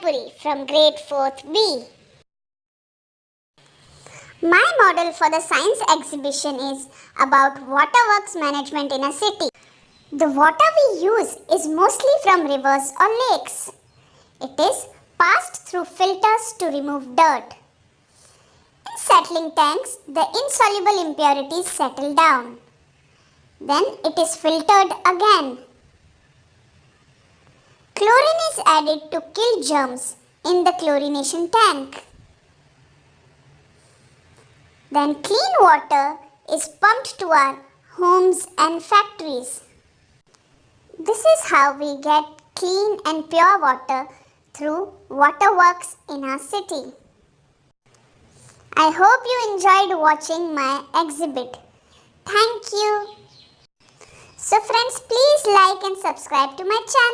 Jayapuri from grade 4th B. My model for the science exhibition is about waterworks management in a city. The water we use is mostly from rivers or lakes. It is passed through filters to remove dirt. In settling tanks, the insoluble impurities settle down. Then it is filtered again. Chlorine is added to kill germs in the chlorination tank. Then clean water is pumped to our homes and factories. This is how we get clean and pure water through waterworks in our city. I hope you enjoyed watching my exhibit. Thank you. So friends, please like and subscribe to my channel.